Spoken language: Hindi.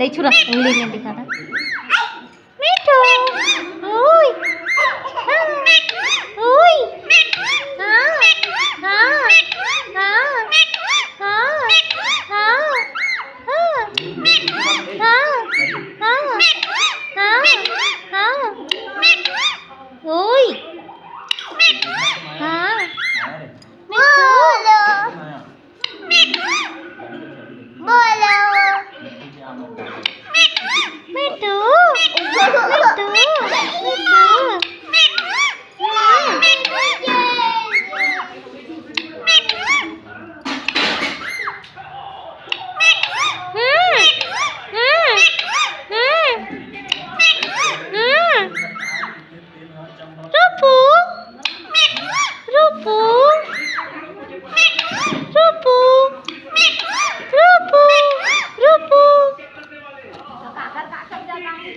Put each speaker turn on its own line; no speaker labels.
नहीं छुरा उंगली में दिखाना मिठू ओए हाँ ओए हाँ हाँ हाँ हाँ हाँ हाँ हाँ हाँ ओए हाँ मिठू मिठू रूपू रूपू रूपू रूपू रूपू